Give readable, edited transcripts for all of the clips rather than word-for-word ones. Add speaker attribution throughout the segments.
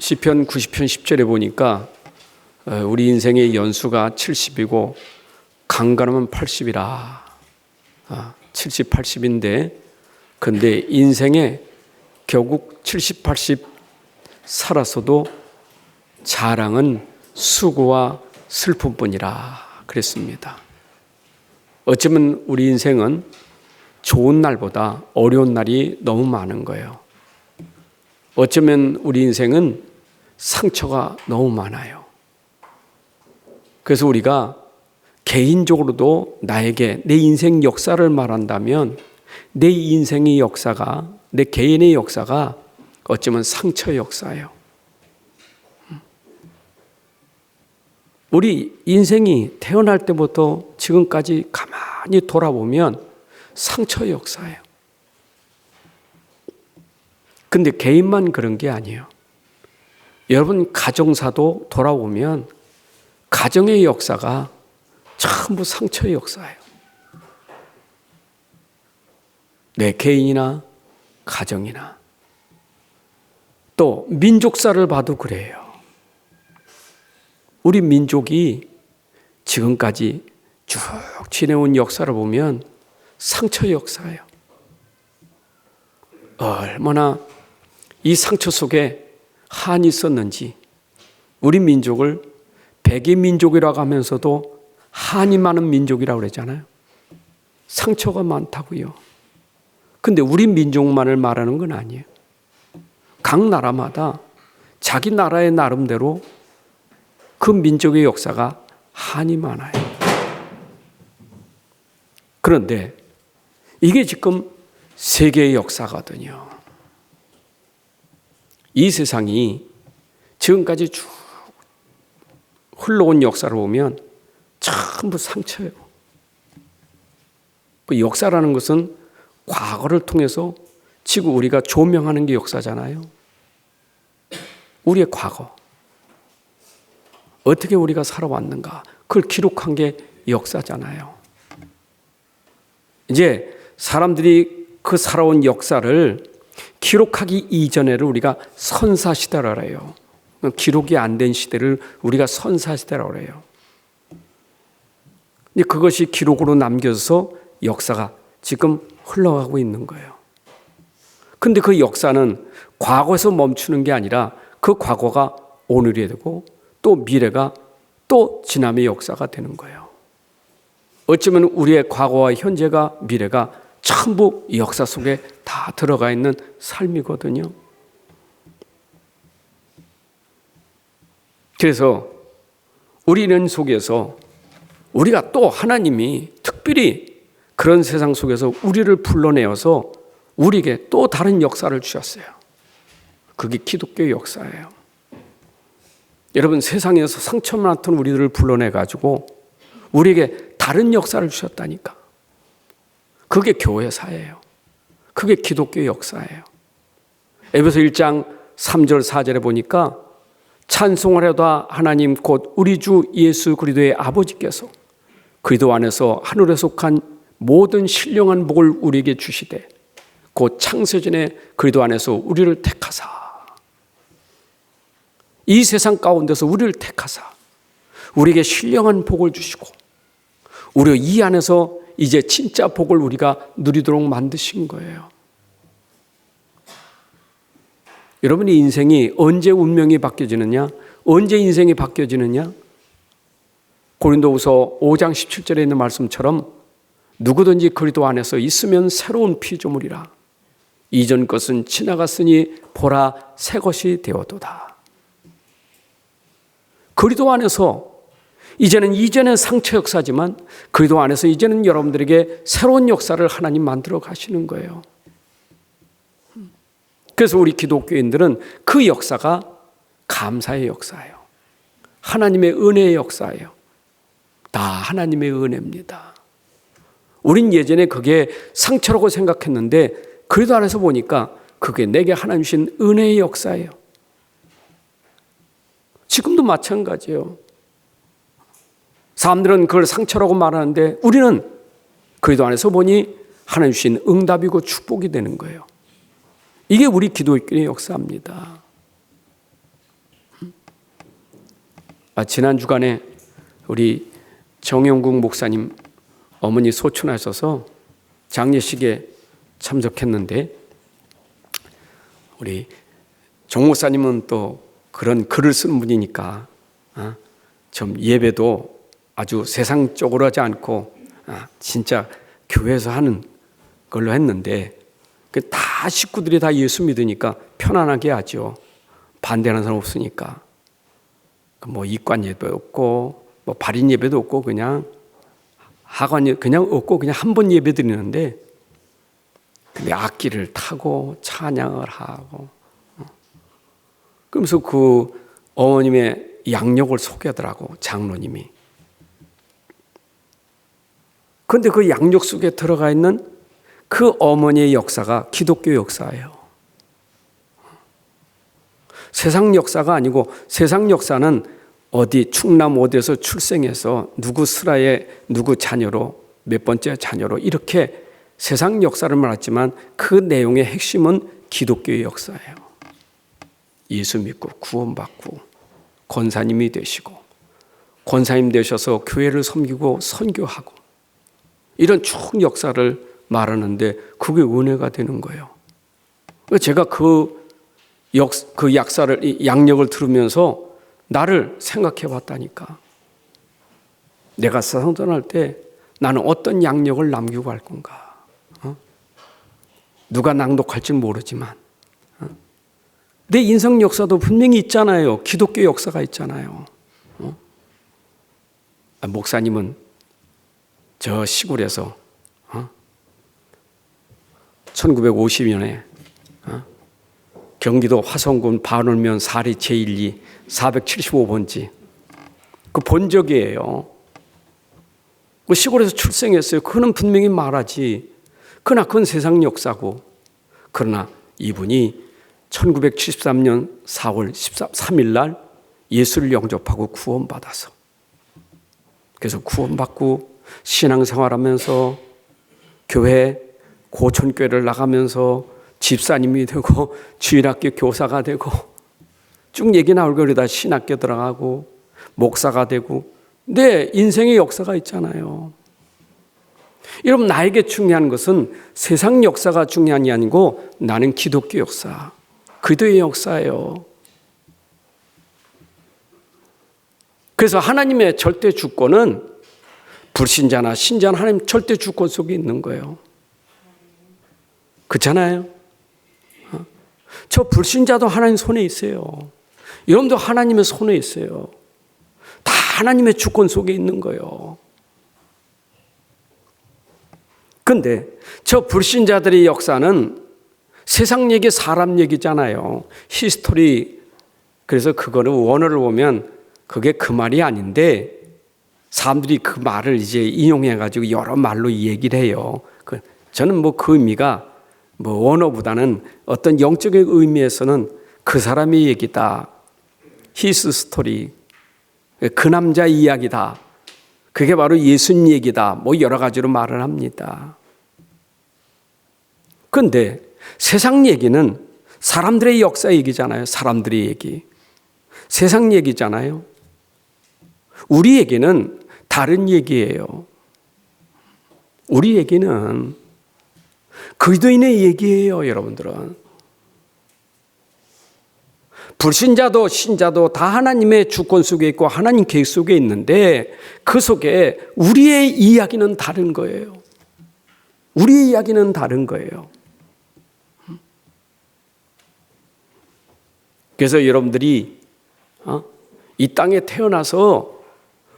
Speaker 1: 시편 90편 10절에 보니까 우리 인생의 연수가 70이고 강건하면 80이라. 70, 80인데 근데 인생에 결국 70, 80 살았어도 자랑은 수고와 슬픔뿐이라 그랬습니다. 어쩌면 우리 인생은 좋은 날보다 어려운 날이 너무 많은 거예요. 어쩌면 우리 인생은 상처가 너무 많아요. 그래서 우리가 개인적으로도 나에게 내 인생 역사를 말한다면 내 인생의 역사가, 내 개인의 역사가 어쩌면 상처의 역사예요. 우리 인생이 태어날 때부터 지금까지 가만히 돌아보면 상처의 역사예요. 근데 개인만 그런 게 아니에요. 여러분 가정사도 돌아보면 가정의 역사가 전부 상처의 역사예요. 내 개인이나 가정이나 또 민족사를 봐도 그래요. 우리 민족이 지금까지 쭉 지내온 역사를 보면 상처의 역사예요. 얼마나 이 상처 속에 한이 있었는지 우리 민족을 백의 민족이라고 하면서도 한이 많은 민족이라고 그러잖아요. 상처가 많다고요. 근데 우리 민족만을 말하는 건 아니에요. 각 나라마다 자기 나라의 나름대로 그 민족의 역사가 한이 많아요. 그런데 이게 지금 세계의 역사거든요. 이 세상이 지금까지 쭉 흘러온 역사를 보면 전부 상처예요. 그 역사라는 것은 과거를 통해서 지금 우리가 조명하는 게 역사잖아요. 우리의 과거. 어떻게 우리가 살아왔는가. 그걸 기록한 게 역사잖아요. 이제 사람들이 그 살아온 역사를 기록하기 이전에를 우리가 선사시대라고 해요. 기록이 안 된 시대를 우리가 선사시대라고 해요. 근데 그것이 기록으로 남겨져서 역사가 지금 흘러가고 있는 거예요. 근데 그 역사는 과거에서 멈추는 게 아니라 그 과거가 오늘이 되고 또 미래가 또 지남의 역사가 되는 거예요. 어쩌면 우리의 과거와 현재가 미래가 전부 역사 속에 다 들어가 있는 삶이거든요. 그래서 우리는 속에서 우리가 또 하나님이 특별히 그런 세상 속에서 우리를 불러내어서 우리에게 또 다른 역사를 주셨어요. 그게 기독교의 역사예요. 여러분 세상에서 상처 많던 우리들을 불러내가지고 우리에게 다른 역사를 주셨다니까. 그게 교회사예요. 그게 기독교의 역사예요. 에베소 1장 3절 4절에 보니까 찬송하려다 하나님 곧 우리 주 예수 그리스도의 아버지께서 그리스도 안에서 하늘에 속한 모든 신령한 복을 우리에게 주시되 곧 창세전에 그리스도 안에서 우리를 택하사 이 세상 가운데서 우리를 택하사 우리에게 신령한 복을 주시고 우리 이 안에서 이제 진짜 복을 우리가 누리도록 만드신 거예요. 여러분의 인생이 언제 운명이 바뀌어지느냐? 언제 인생이 바뀌어지느냐? 고린도후서 5장 17절에 있는 말씀처럼 누구든지 그리스도 안에서 있으면 새로운 피조물이라. 이전 것은 지나갔으니 보라 새 것이 되었도다. 그리스도 안에서 이제는 이전의 상처 역사지만 그리스도 안에서 이제는 여러분들에게 새로운 역사를 하나님 만들어 가시는 거예요. 그래서 우리 기독교인들은 그 역사가 감사의 역사예요. 하나님의 은혜의 역사예요. 다 하나님의 은혜입니다. 우린 예전에 그게 상처라고 생각했는데 그리스도 안에서 보니까 그게 내게 하나님 주신 은혜의 역사예요. 지금도 마찬가지예요. 사람들은 그걸 상처라고 말하는데 우리는 그리스도 안에서 보니 하나님 주신 응답이고 축복이 되는 거예요. 이게 우리 기독교의 역사입니다. 지난 주간에 우리 정영국 목사님 어머니 소천하셔서 장례식에 참석했는데, 우리 정 목사님은 또 그런 글을 쓰는 분이니까 좀 예배도 아주 세상적으로 하지 않고 진짜 교회에서 하는 걸로 했는데, 다 식구들이 다 예수 믿으니까 편안하게 하죠. 반대하는 사람 없으니까. 뭐 이관 예배 없고 뭐 발인 예배도 없고 그냥 하관 예배 그냥 없고 그냥 한 번 예배 드리는데, 근데 악기를 타고 찬양을 하고, 그러면서 그 어머님의 양력을 소개하더라고, 장로님이. 그런데 그 양력 속에 들어가 있는 그 어머니의 역사가 기독교 역사예요. 세상 역사가 아니고, 세상 역사는 어디 충남 어디에서 출생해서 누구 슬하의 누구 자녀로 몇 번째 자녀로 이렇게 세상 역사를 말했지만, 그 내용의 핵심은 기독교의 역사예요. 예수 믿고 구원받고 권사님이 되시고, 권사님 되셔서 교회를 섬기고 선교하고, 이런 쭉 역사를 말하는데 그게 은혜가 되는 거예요. 제가 그 약사를, 이 양력을 들으면서 나를 생각해 봤다니까. 내가 세상 떠날 때 나는 어떤 양력을 남기고 갈 건가? 누가 낭독할지 모르지만 내 인생 역사도 분명히 있잖아요. 기독교 역사가 있잖아요. 목사님은 저 시골에서 1950년에 경기도 화성군 반월면 사리 제1리 475번지 그 본적이에요. 그 시골에서 출생했어요. 그거는 분명히 말하지. 그러나 그건 세상 역사고, 그러나 이분이 1973년 4월 13일 날 예수를 영접하고 구원받아서, 그래서 구원받고 신앙생활하면서 교회 고촌교회를 나가면서 집사님이 되고 주일학교 교사가 되고 쭉 얘기 나올 거리다 신학교 들어가고 목사가 되고, 내 인생의 역사가 있잖아요. 여러분, 나에게 중요한 것은 세상 역사가 중요한 게 아니고 나는 기독교 역사, 그리스도의 역사예요. 그래서 하나님의 절대 주권은 불신자나 신자나 하나님 절대 주권 속에 있는 거예요. 그렇잖아요. 저 불신자도 하나님 손에 있어요. 여러분도 하나님의 손에 있어요. 다 하나님의 주권 속에 있는 거예요. 그런데 저 불신자들의 역사는 세상 얘기, 사람 얘기잖아요. 히스토리. 그래서 그거를 원어를 보면 그게 그 말이 아닌데, 사람들이 그 말을 이제 인용해가지고 여러 말로 얘기를 해요. 저는 뭐 그 의미가 뭐 원어보다는 어떤 영적인 의미에서는 그 사람의 얘기다, 히스 스토리, 그 남자 이야기다, 그게 바로 예수님 얘기다, 뭐 여러 가지로 말을 합니다. 그런데 세상 얘기는 사람들의 역사 얘기잖아요. 사람들의 얘기, 세상 얘기잖아요. 우리 얘기는 다른 얘기예요. 우리 얘기는 그리스도인의 얘기예요. 여러분들은 불신자도 신자도 다 하나님의 주권 속에 있고 하나님 계획 속에 있는데, 그 속에 우리의 이야기는 다른 거예요. 우리의 이야기는 다른 거예요. 그래서 여러분들이 이 땅에 태어나서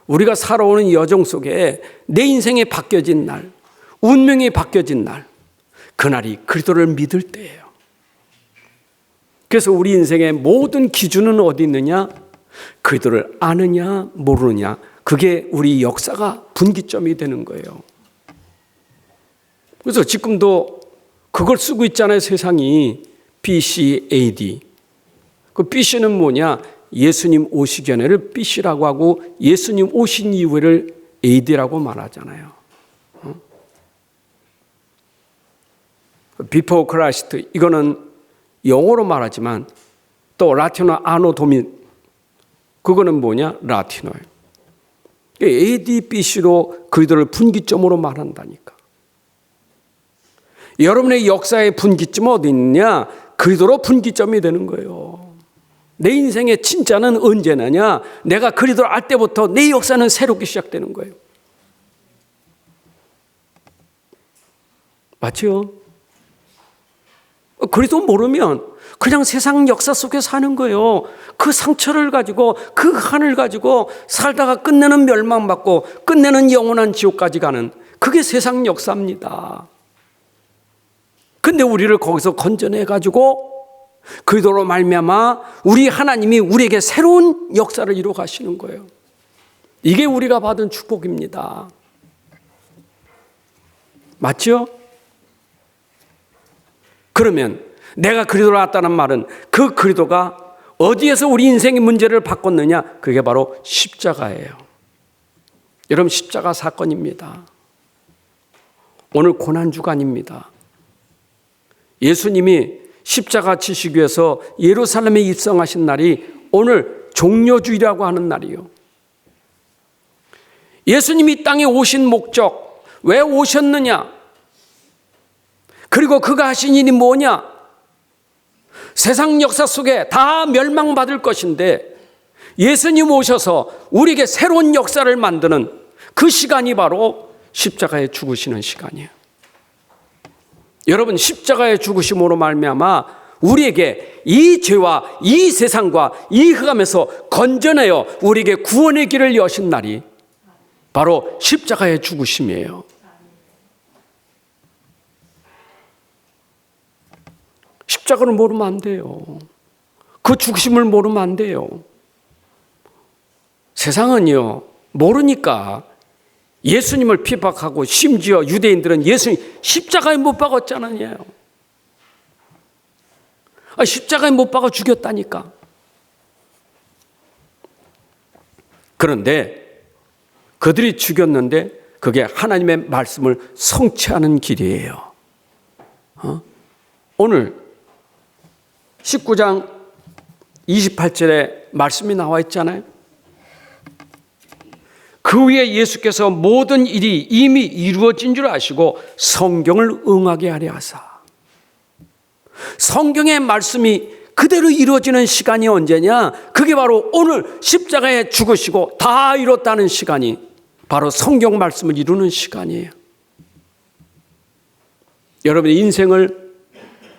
Speaker 1: 우리가 살아오는 여정 속에 내 인생이 바뀌어진 날, 운명이 바뀌어진 날, 그날이 그리스도를 믿을 때예요. 그래서 우리 인생의 모든 기준은 어디 있느냐? 그리스도를 아느냐 모르느냐, 그게 우리 역사가 분기점이 되는 거예요. 그래서 지금도 그걸 쓰고 있잖아요. 세상이 BC, AD. 그 BC는 뭐냐? 예수님 오시기 전에를 BC라고 하고 예수님 오신 이후를 AD라고 말하잖아요. Before Christ, 이거는 영어로 말하지만 또 라틴어 아노 도미, 그거는 뭐냐? 라틴어예요. ADBC로 그리스도를 분기점으로 말한다니까. 여러분의 역사의 분기점은 어디 있느냐? 그리스도로 분기점이 되는 거예요. 내 인생의 진짜는 언제 나냐? 내가 그리스도를 알 때부터 내 역사는 새롭게 시작되는 거예요. 맞죠? 그리스도 모르면 그냥 세상 역사 속에 사는 거예요. 그 상처를 가지고 그 한을 가지고 살다가 끝내는 멸망받고 끝내는 영원한 지옥까지 가는 그게 세상 역사입니다. 근데 우리를 거기서 건져내 가지고 그리스도로 말미암아 우리 하나님이 우리에게 새로운 역사를 이루어 가시는 거예요. 이게 우리가 받은 축복입니다. 맞죠? 그러면 내가 그리스도로 왔다는 말은 그 그리스도가 어디에서 우리 인생의 문제를 바꿨느냐? 그게 바로 십자가예요. 여러분, 십자가 사건입니다. 오늘 고난주간입니다. 예수님이 십자가 지시기 위해서 예루살렘에 입성하신 날이 오늘 종려주일이라고 하는 날이요. 예수님이 땅에 오신 목적, 왜 오셨느냐? 그리고 그가 하신 일이 뭐냐? 세상 역사 속에 다 멸망받을 것인데 예수님 오셔서 우리에게 새로운 역사를 만드는 그 시간이 바로 십자가에 죽으시는 시간이에요. 여러분, 십자가에 죽으심으로 말미암아 우리에게 이 죄와 이 세상과 이 흑암에서 건져내어 우리에게 구원의 길을 여신 날이 바로 십자가의 죽으심이에요. 십자가를 모르면 안 돼요. 그 죽으심을 모르면 안 돼요. 세상은요, 모르니까 예수님을 핍박하고 심지어 유대인들은 예수님 십자가에 못 박았잖아요. 십자가에 못 박아 죽였다니까. 그런데 그들이 죽였는데 그게 하나님의 말씀을 성취하는 길이에요. 오늘 19장 28절에 말씀이 나와 있잖아요. 그 위에 예수께서 모든 일이 이미 이루어진 줄 아시고 성경을 응하게 하려 하사. 성경의 말씀이 그대로 이루어지는 시간이 언제냐? 그게 바로 오늘 십자가에 죽으시고 다 이뤘다는 시간이 바로 성경 말씀을 이루는 시간이에요. 여러분의 인생을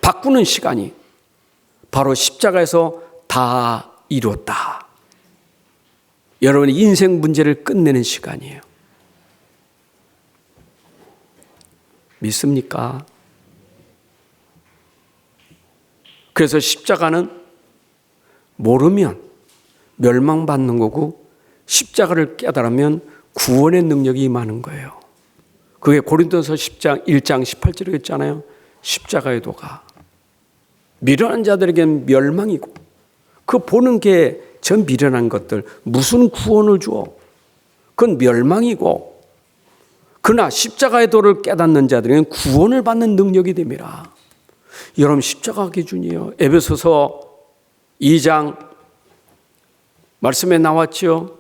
Speaker 1: 바꾸는 시간이 바로 십자가에서 다 이뤘다. 여러분의 인생 문제를 끝내는 시간이에요. 믿습니까? 그래서 십자가는 모르면 멸망받는 거고 십자가를 깨달으면 구원의 능력이 임하는 거예요. 그게 고린도서 10장 1장 18절에 있잖아요. 십자가의 도가 미련한 자들에게는 멸망이고 그 보는 게 전 미련한 것들 무슨 구원을 주어? 그건 멸망이고 그러나 십자가의 도를 깨닫는 자들에게는 구원을 받는 능력이 됩니다. 여러분, 십자가 기준이에요. 에베소서 2장 말씀에 나왔죠.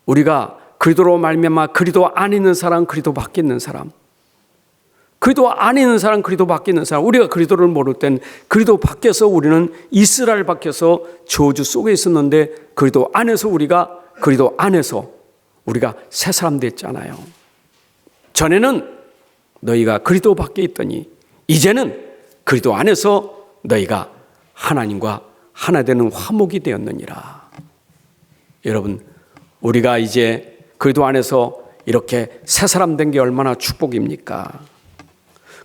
Speaker 1: 우리가 그리스도로 말미암아 그리스도 안에 있는 사람, 그리스도 밖에 있는 사람, 그리스도 안에 있는 사람, 그리스도 밖에 있는 사람. 우리가 그리스도를 모를 땐 그리스도 밖에서 우리는 이스라엘 밖에서 저주 속에 있었는데 그리스도 안에서 우리가 그리스도 안에서 우리가 새 사람 됐잖아요. 전에는 너희가 그리스도 밖에 있더니 이제는 그리스도 안에서 너희가 하나님과 하나 되는 화목이 되었느니라. 여러분, 우리가 이제 그리스도 안에서 이렇게 새 사람 된 게 얼마나 축복입니까?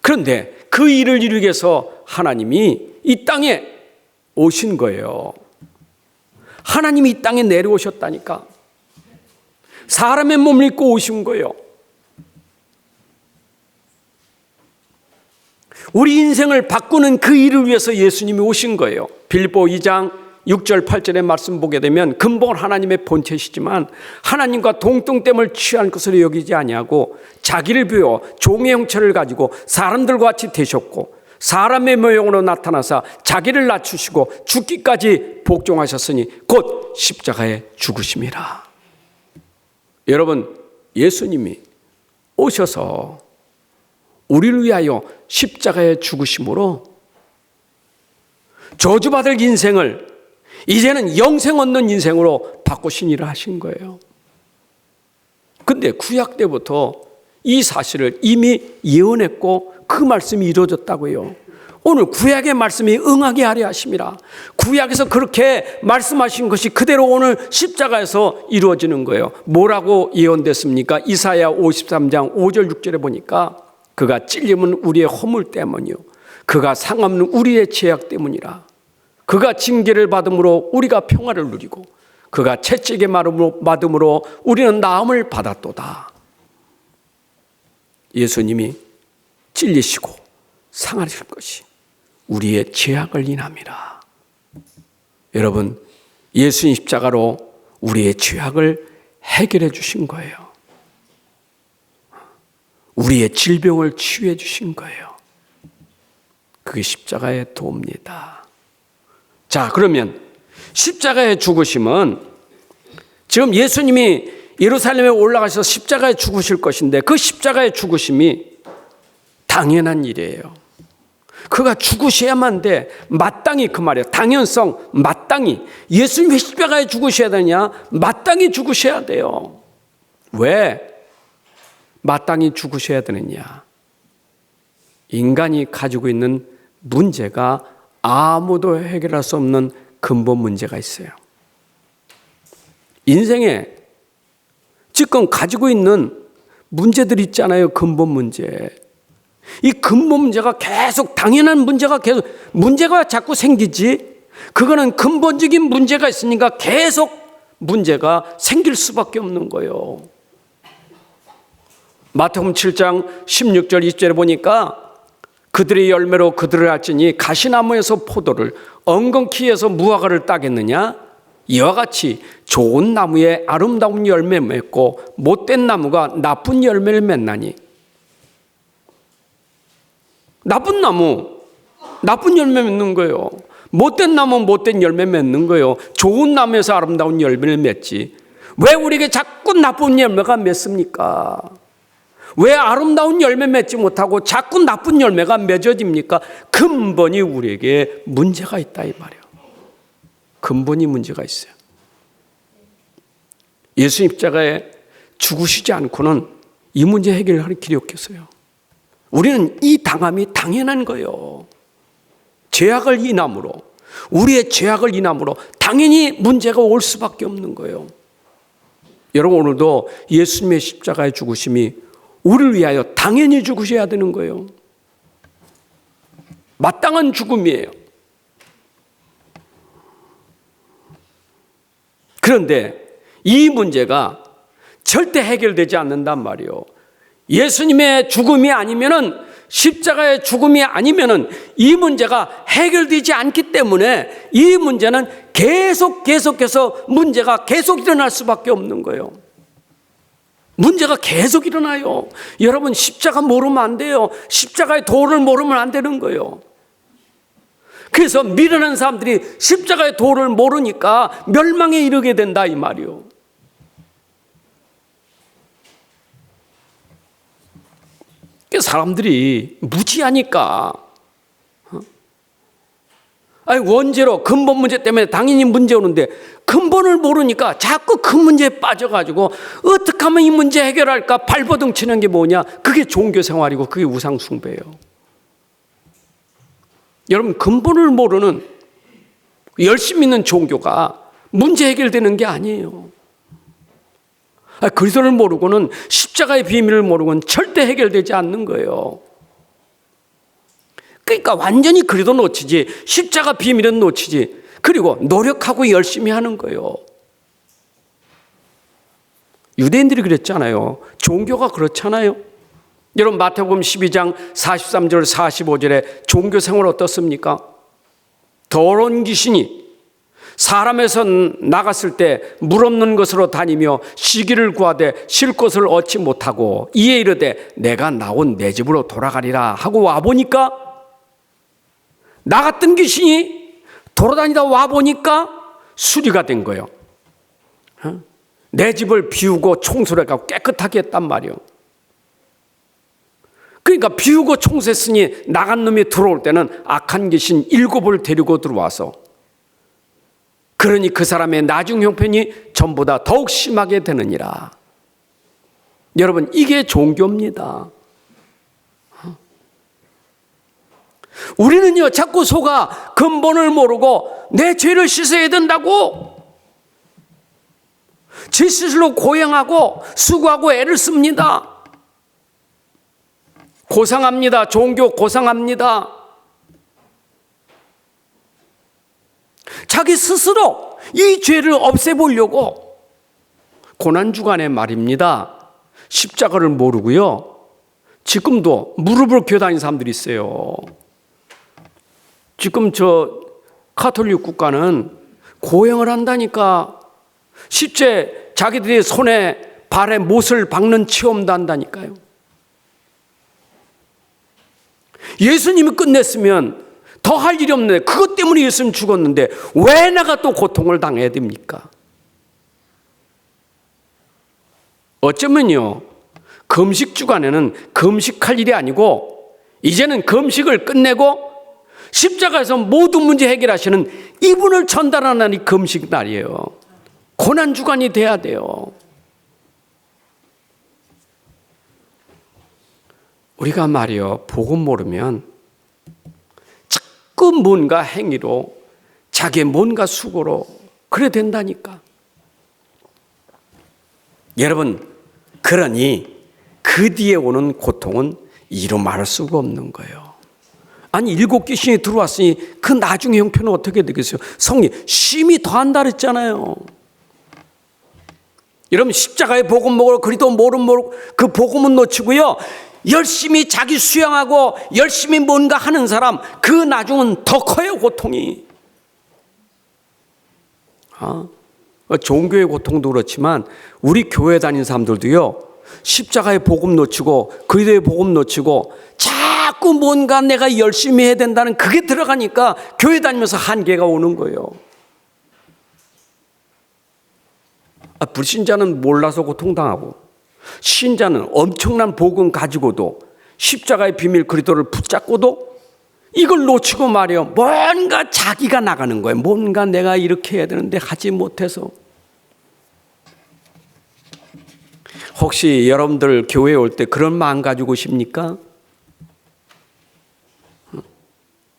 Speaker 1: 그런데 그 일을 이루기 위해서 하나님이 이 땅에 오신 거예요. 하나님이 이 땅에 내려오셨다니까. 사람의 몸을 입고 오신 거예요. 우리 인생을 바꾸는 그 일을 위해서 예수님이 오신 거예요. 빌립보 2장 6절 8절의 말씀 보게 되면 근본 하나님의 본체시지만 하나님과 동등됨을 취한 것으로 여기지 아니하고 자기를 비워 종의 형체를 가지고 사람들과 같이 되셨고 사람의 모형으로 나타나사 자기를 낮추시고 죽기까지 복종하셨으니 곧 십자가에 죽으심이라. 여러분, 예수님이 오셔서 우리를 위하여 십자가에 죽으심으로 저주받을 인생을 이제는 영생 얻는 인생으로 바꾸신 일을 하신 거예요. 근데 구약 때부터 이 사실을 이미 예언했고 그 말씀이 이루어졌다고요. 오늘 구약의 말씀이 응하게 하려 하심이라. 구약에서 그렇게 말씀하신 것이 그대로 오늘 십자가에서 이루어지는 거예요. 뭐라고 예언됐습니까? 이사야 53장 5절 6절에 보니까 그가 찔림은 우리의 허물 때문이요 그가 상함은 우리의 죄악 때문이라. 그가 징계를 받음으로 우리가 평화를 누리고 그가 채찍에 맞음으로 우리는 나음을 받았도다. 예수님이 찔리시고 상하실 것이 우리의 죄악을 인함이라. 여러분, 예수님 십자가로 우리의 죄악을 해결해 주신 거예요. 우리의 질병을 치유해 주신 거예요. 그게 십자가의 도입니다. 자, 그러면 십자가의 죽으심은 지금 예수님이 예루살렘에 올라가셔서 십자가에 죽으실 것인데 그 십자가의 죽으심이 당연한 일이에요. 그가 죽으셔야만 돼. 마땅히 그 말이에요. 당연성, 마땅히. 예수님이 십자가에 죽으셔야 되냐? 마땅히 죽으셔야 돼요. 왜? 마땅히 죽으셔야 되느냐? 인간이 가지고 있는 문제가 아무도 해결할 수 없는 근본 문제가 있어요. 인생에 지금 가지고 있는 문제들이 있잖아요. 근본 문제. 이 근본 문제가 계속 당연한 문제가 자꾸 생기지. 그거는 근본적인 문제가 있으니까 계속 문제가 생길 수밖에 없는 거예요. 마태복음 7장 16절 20절에 보니까 그들의 열매로 그들을 알지니 가시나무에서 포도를 엉겅퀴에서 무화과를 따겠느냐? 이와 같이 좋은 나무에 아름다운 열매 맺고 못된 나무가 나쁜 열매를 맺나니. 나쁜 나무 나쁜 열매 맺는 거예요. 못된 나무는 못된 열매 맺는 거예요. 좋은 나무에서 아름다운 열매를 맺지. 왜 우리에게 자꾸 나쁜 열매가 맺습니까? 왜 아름다운 열매 맺지 못하고 자꾸 나쁜 열매가 맺어집니까? 근본이 우리에게 문제가 있다 이 말이에요. 근본이 문제가 있어요. 예수 십자가에 죽으시지 않고는 이 문제 해결할 길이 없겠어요. 우리는 이 당함이 당연한 거예요. 죄악을 인함으로, 우리의 죄악을 인함으로 당연히 문제가 올 수밖에 없는 거예요. 여러분, 오늘도 예수님의 십자가의 죽으심이 우리를 위하여 당연히 죽으셔야 되는 거예요. 마땅한 죽음이에요. 그런데 이 문제가 절대 해결되지 않는단 말이에요. 예수님의 죽음이 아니면은, 십자가의 죽음이 아니면은 이 문제가 해결되지 않기 때문에 이 문제는 계속해서 문제가 계속 일어날 수밖에 없는 거예요. 문제가 계속 일어나요. 여러분, 십자가 모르면 안 돼요. 십자가의 도를 모르면 안 되는 거예요. 그래서 미련한 사람들이 십자가의 도를 모르니까 멸망에 이르게 된다 이 말이요. 사람들이 무지하니까, 아니 원죄로 근본 문제 때문에 당연히 문제 오는데 근본을 모르니까 자꾸 그 문제에 빠져가지고 어떻게 하면 이 문제 해결할까 발버둥 치는 게 뭐냐? 그게 종교 생활이고 그게 우상 숭배예요. 여러분, 근본을 모르는 열심히 있는 종교가 문제 해결되는 게 아니에요. 그리스도를 모르고는, 십자가의 비밀을 모르고는 절대 해결되지 않는 거예요. 그러니까 완전히 그리스도 놓치지, 십자가 비밀은 놓치지. 그리고 노력하고 열심히 하는 거예요. 유대인들이 그랬잖아요. 종교가 그렇잖아요. 여러분, 마태복음 12장 43절 45절에 종교 생활 어떻습니까? 더러운 귀신이 사람에서 나갔을 때 물 없는 것으로 다니며 시기를 구하되 쉴 것을 얻지 못하고 이에 이르되 내가 나온 내 집으로 돌아가리라 하고 와보니까 나갔던 귀신이 돌아다니다 와보니까 수리가 된 거예요. 내 집을 비우고 청소를 해서 깨끗하게 했단 말이에요. 그러니까 비우고 청소했으니 나간 놈이 들어올 때는 악한 귀신 7을 데리고 들어와서, 그러니 그 사람의 나중 형편이 전보다 더욱 심하게 되느니라. 여러분, 이게 종교입니다. 우리는요, 자꾸 속아 근본을 모르고 내 죄를 씻어야 된다고 죄 씻으려고 고행하고 수고하고 애를 씁니다. 고상합니다. 종교 고상합니다. 자기 스스로 이 죄를 없애보려고 고난주간에 말입니다, 십자가를 모르고요, 지금도 무릎을 꿇어다니는 사람들이 있어요. 지금 저 가톨릭 국가는 고행을 한다니까, 실제 자기들이 손에 발에 못을 박는 체험도 한다니까요. 예수님이 끝냈으면 더 할 일이 없는데, 그것 때문에 예수님 죽었는데 왜 내가 또 고통을 당해야 됩니까? 어쩌면요, 금식 주간에는 금식할 일이 아니고 이제는 금식을 끝내고 십자가에서 모든 문제 해결하시는 이분을 전달하는 날이 금식 날이에요. 고난 주간이 돼야 돼요. 우리가 말이요, 복음 모르면 자꾸 뭔가 행위로, 자기의 뭔가 수고로 그래 된다니까. 여러분, 그러니 그 뒤에 오는 고통은 이루 말할 수가 없는 거예요. 아니, 7 귀신이 들어왔으니 그 나중의 형편은 어떻게 되겠어요? 성이 심히 더한다 그랬잖아요. 여러분, 십자가의 복음 먹으러 그리도 모르면 그 복음은 놓치고요, 열심히 자기 수양하고 열심히 뭔가 하는 사람, 그 나중은 더 커요, 고통이. 종교의 고통도 그렇지만 우리 교회 다니는 사람들도요, 십자가의 복음 놓치고 그리스도의 복음 놓치고 자꾸 뭔가 내가 열심히 해야 된다는 그게 들어가니까 교회 다니면서 한계가 오는 거예요. 불신자는 몰라서 고통당하고, 신자는 엄청난 복음 가지고도 십자가의 비밀 그리스도를 붙잡고도 이걸 놓치고 말이에요, 뭔가 자기가 나가는 거예요. 뭔가 내가 이렇게 해야 되는데 하지 못해서. 혹시 여러분들 교회에 올 때 그런 마음 가지고 오십니까?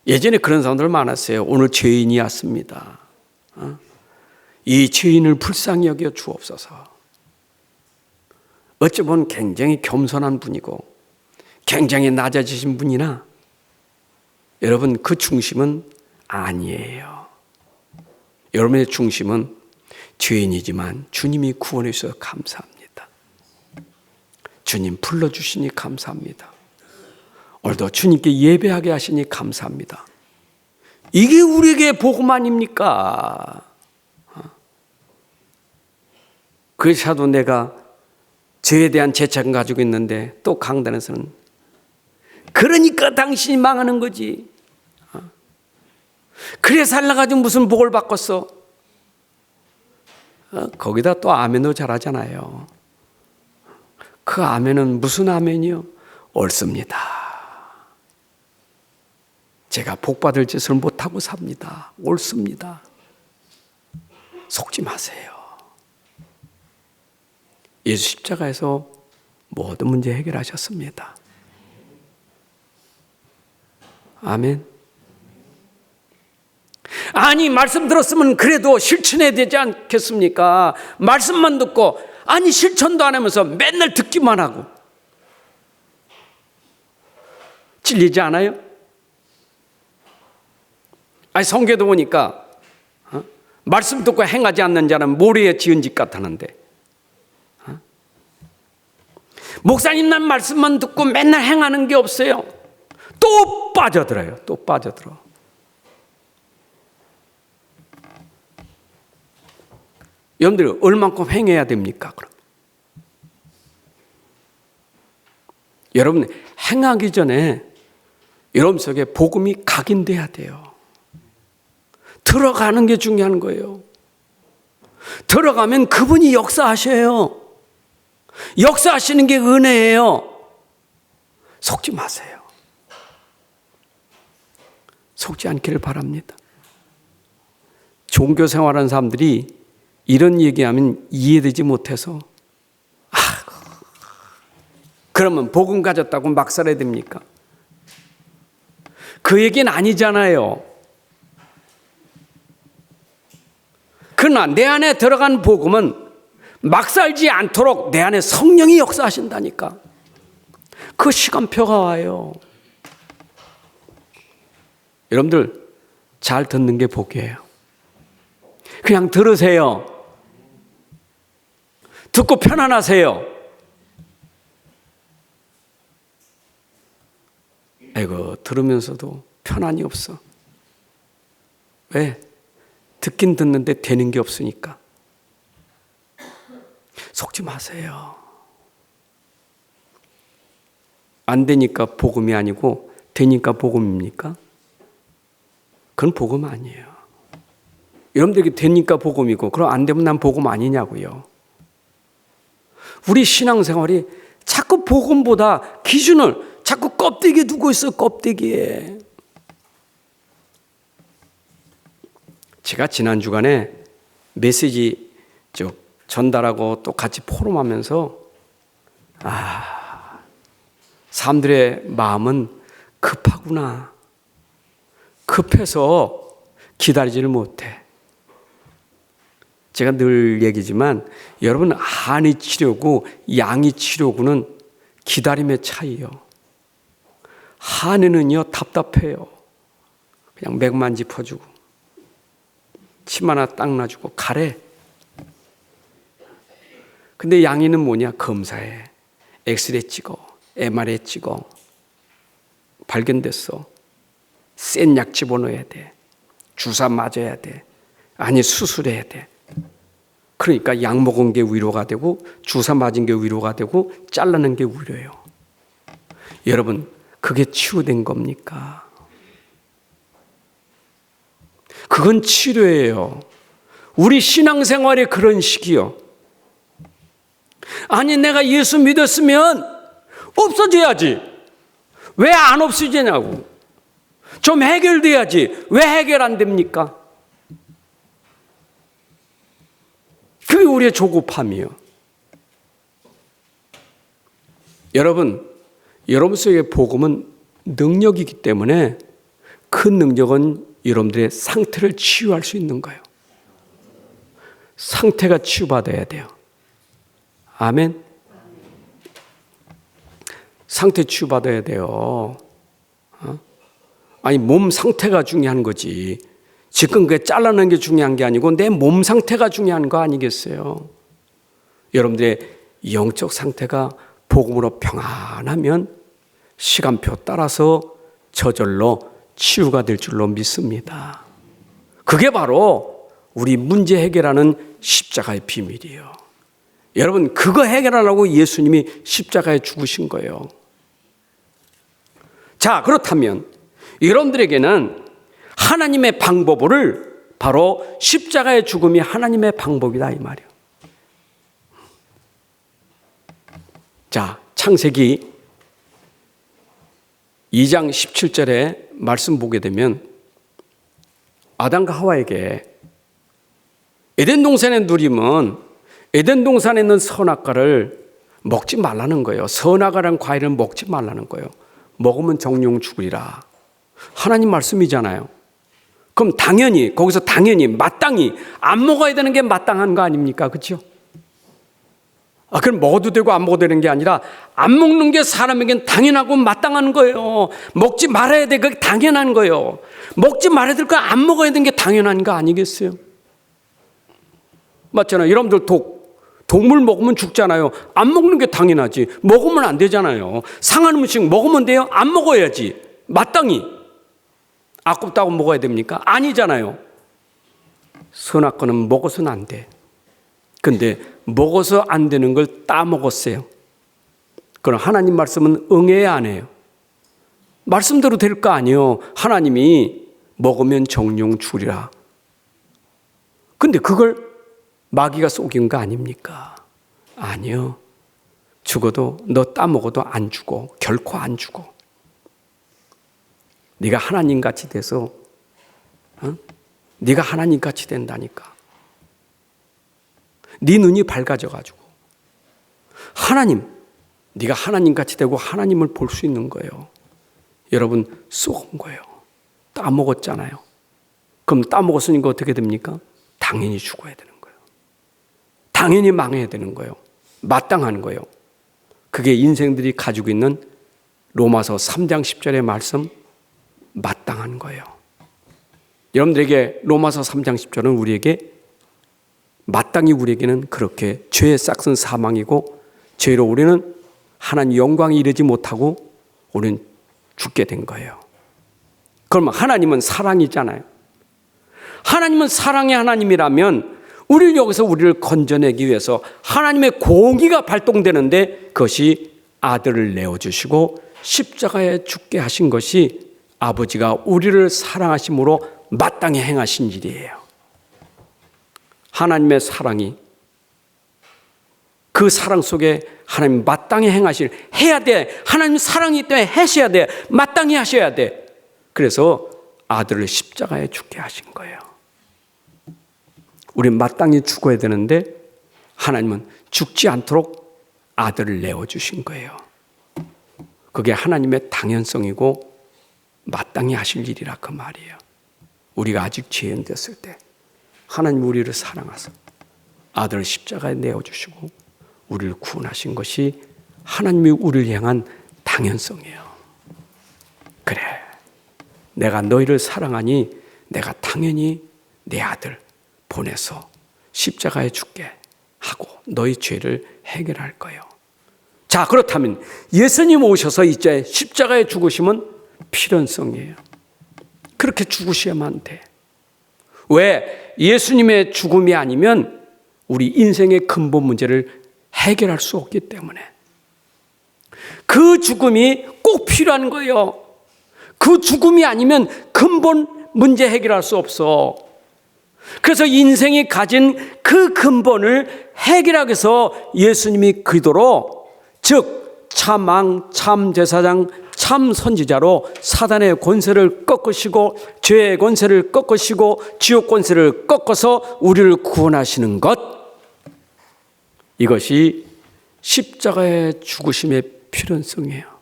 Speaker 1: 예전에 그런 사람들 많았어요. 오늘 죄인이 왔습니다. 이 죄인을 불쌍히 여겨 주옵소서. 어찌 보면 굉장히 겸손한 분이고 굉장히 낮아지신 분이나, 여러분, 그 중심은 아니에요. 여러분의 중심은 죄인이지만 주님이 구원해 주셔서 감사합니다. 주님 불러주시니 감사합니다. 오늘도 주님께 예배하게 하시니 감사합니다. 이게 우리에게 복음 아닙니까? 그래서도 내가 죄에 대한 죄책은 가지고 있는데 또 강단에서는 그러니까 당신이 망하는 거지. 그래 살라가지고 무슨 복을 바꿨어. 거기다 또 아멘도 잘하잖아요. 그 아멘은 무슨 아멘이요? 옳습니다. 제가 복받을 짓을 못하고 삽니다. 옳습니다. 속지 마세요. 예수 십자가에서 모든 문제 해결하셨습니다. 아멘. 아니, 말씀 들었으면 그래도 실천해야 되지 않겠습니까? 말씀만 듣고, 아니 실천도 안 하면서 맨날 듣기만 하고 찔리지 않아요? 아니, 성경도 보니까 말씀 듣고 행하지 않는 자는 모래에 지은 집 같다는데, 목사님 난 말씀만 듣고 맨날 행하는 게 없어요. 또 빠져들어요. 또 빠져들어. 여러분들이 얼만큼 행해야 됩니까? 그럼 여러분, 행하기 전에 여러분 속에 복음이 각인돼야 돼요. 들어가는 게 중요한 거예요. 들어가면 그분이 역사하셔요. 역사하시는 게 은혜예요. 속지 마세요. 속지 않기를 바랍니다. 종교 생활하는 사람들이 이런 얘기하면 이해되지 못해서 그러면 복음 가졌다고 막 살아야 됩니까? 그 얘기는 아니잖아요. 그러나 내 안에 들어간 복음은 막 살지 않도록 내 안에 성령이 역사하신다니까. 그 시간표가 와요. 여러분들 잘 듣는 게 복이에요. 그냥 들으세요. 듣고 편안하세요. 아이고, 들으면서도 편안이 없어. 왜? 듣긴 듣는데 되는 게 없으니까. 속지 마세요. 안 되니까 복음이 아니고 되니까 복음입니까? 그건 복음 아니에요. 여러분들에게 되니까 복음이고 그럼 안 되면 난 복음 아니냐고요. 우리 신앙생활이 자꾸 복음보다 기준을 자꾸 껍데기에 두고 있어요. 껍데기에. 제가 지난 주간에 메시지 전달하고 또 같이 포럼하면서 사람들의 마음은 급하구나. 급해서 기다리지를 못해. 제가 늘 얘기지만 여러분 한이 치료고 양이 치료고는 기다림의 차이요. 한에는요 답답해요. 그냥 맥만 짚어주고 침 하나 딱 놔주고 가래. 근데 양이는 뭐냐? 검사해. 엑스레이 찍어. MRI 찍어. 발견됐어. 센 약 집어넣어야 돼. 주사 맞아야 돼. 아니 수술해야 돼. 그러니까 약 먹은 게 위로가 되고 주사 맞은 게 위로가 되고 자르는 게 위로예요. 여러분 그게 치유된 겁니까? 그건 치료예요. 우리 신앙생활의 그런 시기요. 아니 내가 예수 믿었으면 없어져야지. 왜 안 없어지냐고. 좀 해결돼야지. 왜 해결 안 됩니까? 그게 우리의 조급함이요. 여러분 속의 복음은 능력이기 때문에 그 능력은 여러분들의 상태를 치유할 수 있는 거예요. 상태가 치유받아야 돼요. 아멘. 상태 치유받아야 돼요. 아니 몸 상태가 중요한 거지. 지금 그게 잘라내는 게 중요한 게 아니고 내 몸 상태가 중요한 거 아니겠어요? 여러분들의 영적 상태가 복음으로 평안하면 시간표 따라서 저절로 치유가 될 줄로 믿습니다. 그게 바로 우리 문제 해결하는 십자가의 비밀이에요. 여러분 그거 해결하려고 예수님이 십자가에 죽으신 거예요. 자, 그렇다면 여러분들에게는 하나님의 방법을 바로 십자가의 죽음이 하나님의 방법이다 이 말이에요. 자, 창세기 2장 17절에 말씀 보게 되면 아담과 하와에게 에덴 동산의 누림은 에덴 동산에 있는 선악과를 먹지 말라는 거예요. 선악과라는 과일을 먹지 말라는 거예요. 먹으면 정령 죽으리라. 하나님 말씀이잖아요. 그럼 당연히 거기서 마땅히 안 먹어야 되는 게 마땅한 거 아닙니까? 그렇죠? 그럼 먹어도 되고 안 먹어도 되는 게 아니라 안 먹는 게 사람에겐 당연하고 마땅한 거예요. 먹지 말아야 돼. 그게 당연한 거예요. 먹지 말아야 될 거 안 먹어야 되는 게 당연한 거 아니겠어요? 맞잖아요. 여러분들 동물 먹으면 죽잖아요. 안 먹는 게 당연하지. 먹으면 안 되잖아요. 상한 음식 먹으면 돼요? 안 먹어야지. 마땅히. 아깝다고 먹어야 됩니까? 아니잖아요. 선악과는 먹어서는 안 돼. 근데 먹어서 안 되는 걸 따먹었어요. 그럼 하나님 말씀은 응해야 안 해요? 말씀대로 될 거 아니에요. 하나님이 먹으면 정령 죽으리라. 근데 그걸 마귀가 속인 거 아닙니까? 아니요. 죽어도 너 따먹어도 안 죽어. 결코 안 죽어. 네가 하나님같이 돼서 네가 하나님같이 된다니까. 네 눈이 밝아져가지고 하나님, 네가 하나님같이 되고 하나님을 볼 수 있는 거예요. 여러분 쏘은 거예요. 따먹었잖아요. 그럼 따먹었으니까 어떻게 됩니까? 당연히 죽어야 되는 거예요. 당연히 망해야 되는 거예요. 마땅한 거예요. 그게 인생들이 가지고 있는 로마서 3장 10절의 말씀, 마땅한 거예요. 여러분들에게 로마서 3장 10절은 우리에게 마땅히 우리에게는 그렇게 죄의 싹은 사망이고 죄로 우리는 하나님 영광에 이르지 못하고 우리는 죽게 된 거예요. 그러면 하나님은 사랑이잖아요. 하나님은 사랑의 하나님이라면 우리를 건져내기 위해서 하나님의 공의가 발동되는데 그것이 아들을 내어주시고 십자가에 죽게 하신 것이 아버지가 우리를 사랑하심으로 마땅히 행하신 일이에요. 하나님의 사랑이 그 사랑 속에 하나님 마땅히 해야 돼. 하나님 사랑이기 때문에 하셔야 돼. 마땅히 하셔야 돼. 그래서 아들을 십자가에 죽게 하신 거예요. 우린 마땅히 죽어야 되는데 하나님은 죽지 않도록 아들을 내어주신 거예요. 그게 하나님의 당연성이고 마땅히 하실 일이라 그 말이에요. 우리가 아직 죄인 됐을 때 하나님 우리를 사랑하사 아들을 십자가에 내어주시고 우리를 구원하신 것이 하나님이 우리를 향한 당연성이에요. 그래, 내가 너희를 사랑하니 내가 당연히 내 아들 보내서 십자가에 죽게 하고 너희 죄를 해결할 거예요. 자, 그렇다면 예수님 오셔서 이제 십자가에 죽으시면 필연성이에요. 그렇게 죽으셔야만 돼. 왜? 예수님의 죽음이 아니면 우리 인생의 근본 문제를 해결할 수 없기 때문에. 그 죽음이 꼭 필요한 거예요. 그 죽음이 아니면 근본 문제 해결할 수 없어. 그래서 인생이 가진 그 근본을 해결하기 위해서 예수님이 그리도록, 즉 참왕, 참제사장, 참 선지자로 사단의 권세를 꺾으시고 죄의 권세를 꺾으시고 지옥 권세를 꺾어서 우리를 구원하시는 것, 이것이 십자가의 죽으심의 필연성이에요.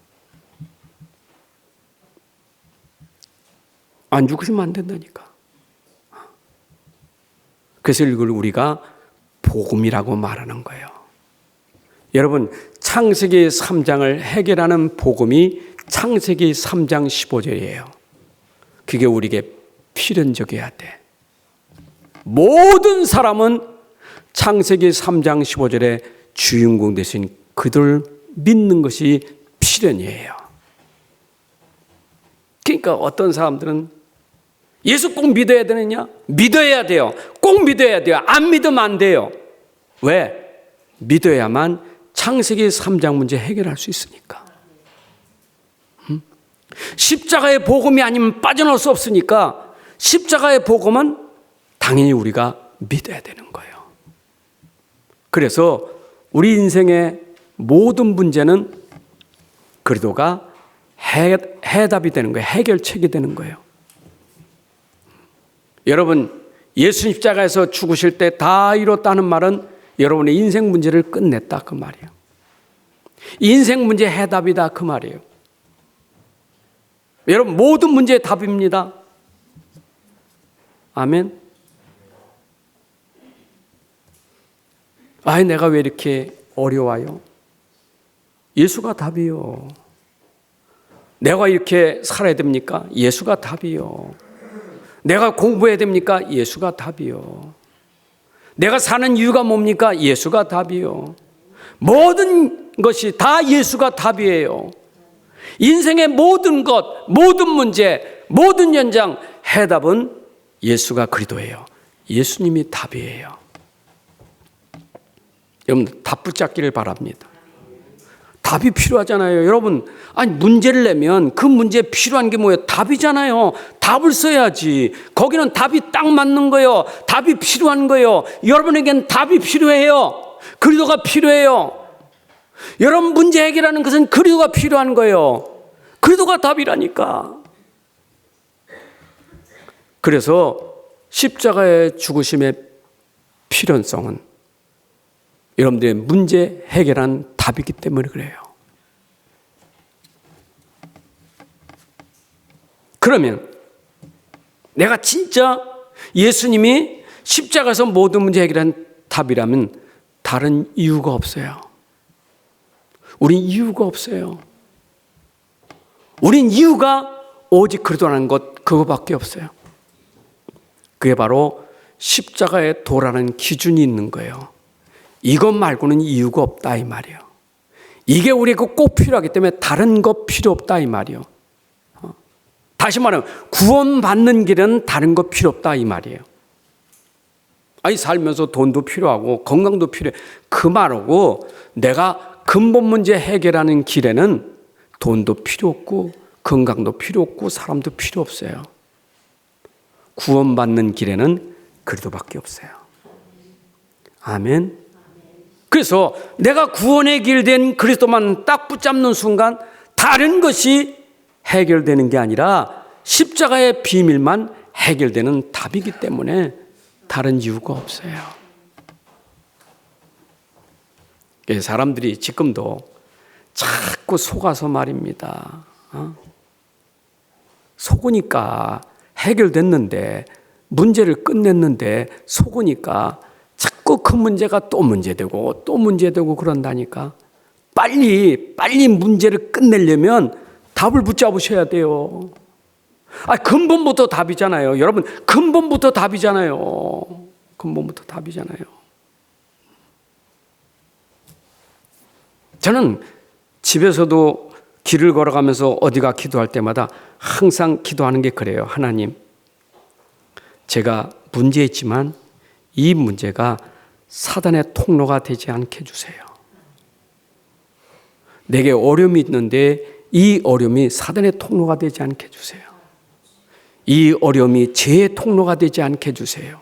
Speaker 1: 안 죽으시면 안 된다니까. 그래서 이걸 우리가 복음이라고 말하는 거예요. 여러분, 창세기 3장을 해결하는 복음이 창세기 3장 15절이에요. 그게 우리에게 필연적이어야 돼. 모든 사람은 창세기 3장 15절에 주인공 되신 그들을 믿는 것이 필연이에요. 그러니까 어떤 사람들은 예수 꼭 믿어야 되느냐? 믿어야 돼요. 꼭 믿어야 돼요. 안 믿으면 안 돼요. 왜? 믿어야만 창세기 3장 문제 해결할 수 있으니까. 십자가의 복음이 아니면 빠져나올 수 없으니까 십자가의 복음은 당연히 우리가 믿어야 되는 거예요. 그래서 우리 인생의 모든 문제는 그리도가 해답이 되는 거예요. 해결책이 되는 거예요. 여러분, 예수 십자가에서 죽으실 때 다 이뤘다는 말은 여러분의 인생 문제를 끝냈다 그 말이에요. 인생 문제 해답이다 그 말이에요. 여러분, 모든 문제의 답입니다. 아멘. 아이, 내가 왜 이렇게 어려워요? 예수가 답이요. 내가 이렇게 살아야 됩니까? 예수가 답이요. 내가 공부해야 됩니까? 예수가 답이요. 내가 사는 이유가 뭡니까? 예수가 답이요. 모든 것이 다 예수가 답이에요. 인생의 모든 것, 모든 문제, 모든 연장, 해답은 예수가 그리도예요. 예수님이 답이에요. 여러분, 답 붙잡기를 바랍니다. 답 답이 필요하잖아요. 여러분, 아니 문제를 내면 그 문제에 필요한 게 뭐예요? 답이잖아요. 답을 써야지. 거기는 답이 딱 맞는 거예요. 답이 필요한 거예요. 여러분에겐 답이 필요해요. 그리도가 필요해요. 여러분 문제 해결하는 것은 그리도가 필요한 거예요. 그리도가 답이라니까. 그래서 십자가의 죽으심의 필연성은 여러분들의 문제 해결한 답이기 때문에 그래요. 그러면 내가 진짜 예수님이 십자가에서 모든 문제 해결한 답이라면 다른 이유가 없어요. 우린 이유가 없어요. 우린 이유가 오직 그리도라는 것 그거밖에 없어요. 그게 바로 십자가에 도라는 기준이 있는 거예요. 이것 말고는 이유가 없다 이 말이에요. 이게 우리가 꼭 필요하기 때문에 다른 거 필요 없다 이 말이에요. 다시 말하면 구원받는 길은 다른 거 필요 없다 이 말이에요. 아니 살면서 돈도 필요하고 건강도 필요해. 그 말하고 내가 근본 문제 해결하는 길에는 돈도 필요 없고 건강도 필요 없고 사람도 필요 없어요. 구원받는 길에는 그리도밖에 없어요. 아멘. 그래서 내가 구원의 길 된 그리스도만 딱 붙잡는 순간 다른 것이 해결되는 게 아니라 십자가의 비밀만 해결되는 답이기 때문에 다른 이유가 없어요. 사람들이 지금도 자꾸 속아서 말입니다. 속으니까 해결됐는데 문제를 끝냈는데 속으니까 자꾸 큰 문제가 또 문제되고 또 문제되고 그런다니까. 빨리 문제를 끝내려면 답을 붙잡으셔야 돼요. 근본부터 답이잖아요. 여러분 근본부터 답이잖아요. 근본부터 답이잖아요. 저는 집에서도 길을 걸어가면서 어디가 기도할 때마다 항상 기도하는 게 그래요. 하나님, 제가 문제 있지만 이 문제가 사단의 통로가 되지 않게 해주세요. 내게 어려움이 있는데 이 어려움이 사단의 통로가 되지 않게 해주세요. 이 어려움이 죄의 통로가 되지 않게 해주세요.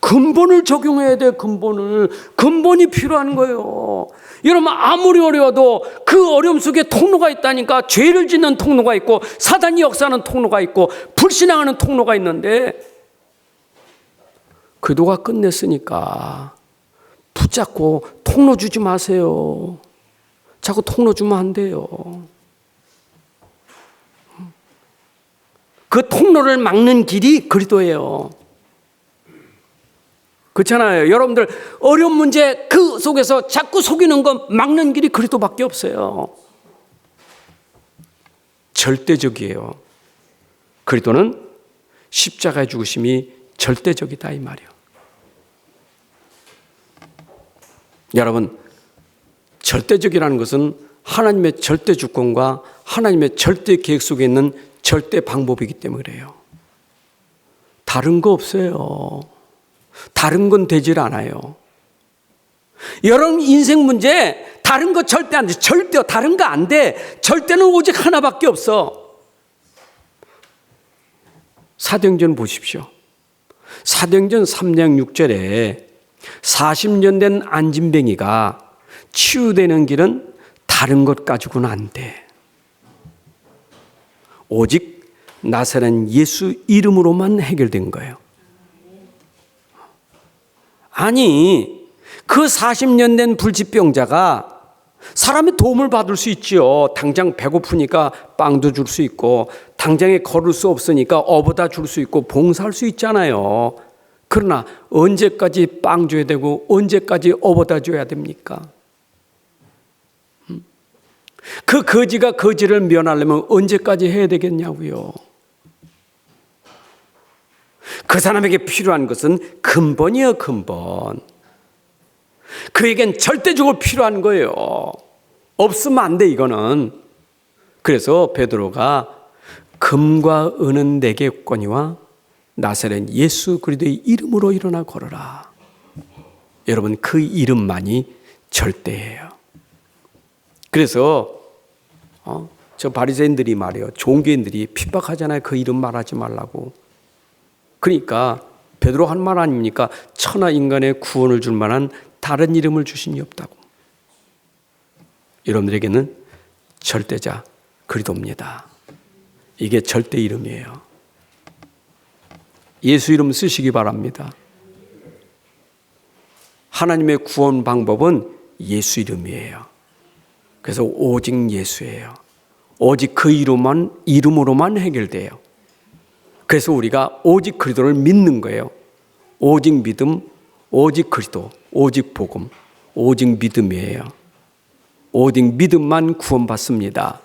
Speaker 1: 근본을 적용해야 돼요. 근본이 필요한 거예요. 여러분 아무리 어려워도 그 어려움 속에 통로가 있다니까. 죄를 짓는 통로가 있고 사단이 역사하는 통로가 있고 불신앙하는 통로가 있는데 기도가 끝냈으니까 붙잡고 통로 주지 마세요. 자꾸 통로 주면 안 돼요. 그 통로를 막는 길이 그리도예요. 그렇잖아요. 여러분들 어려운 문제 그 속에서 자꾸 속이는 거 막는 길이 그리도밖에 없어요. 절대적이에요. 그리도는 십자가의 죽으심이 절대적이다 이 말이에요. 여러분 절대적이라는 것은 하나님의 절대 주권과 하나님의 절대 계획 속에 있는 절대 방법이기 때문에 그래요. 다른 거 없어요. 다른 건 되질 않아요. 여러분 인생 문제 다른 거 절대 안 돼. 절대 다른 거 안 돼. 절대는 오직 하나밖에 없어. 사도행전 보십시오. 사도행전 3장 6절에 40년 된 안진뱅이가 치유되는 길은 다른 것 가지고는 안 돼. 오직 나사렛 예수 이름으로만 해결된 거예요. 아니 그 40년 된 불치병자가 사람의 도움을 받을 수 있지요. 당장 배고프니까 빵도 줄 수 있고 당장에 걸을 수 없으니까 업어다 줄 수 있고 봉사할 수 있잖아요. 그러나 언제까지 빵 줘야 되고 언제까지 업어다 줘야 됩니까? 그 거지가 거지를 면하려면 언제까지 해야 되겠냐고요. 그 사람에게 필요한 것은 근본이에요. 근본. 그에겐 절대적으로 필요한 거예요. 없으면 안 돼 이거는. 그래서 베드로가 금과 은은 내게 없거니와 나사렛 예수 그리스도의 이름으로 일어나 걸어라. 여러분 그 이름만이 절대예요. 그래서 저 바리새인들이 말이에요. 종교인들이 핍박하잖아요. 그 이름 말하지 말라고. 그러니까 베드로 한 말 아닙니까? 천하 인간의 구원을 줄 만한 다른 이름을 주신이 없다고. 여러분들에게는 절대자 그리스도입니다. 이게 절대 이름이에요. 예수 이름 쓰시기 바랍니다. 하나님의 구원 방법은 예수 이름이에요. 그래서 오직 예수예요. 오직 그 이름으로만 해결돼요. 그래서 우리가 오직 그리스도를 믿는 거예요. 오직 믿음, 오직 그리스도, 오직 복음, 오직 믿음이에요. 오직 믿음만 구원받습니다.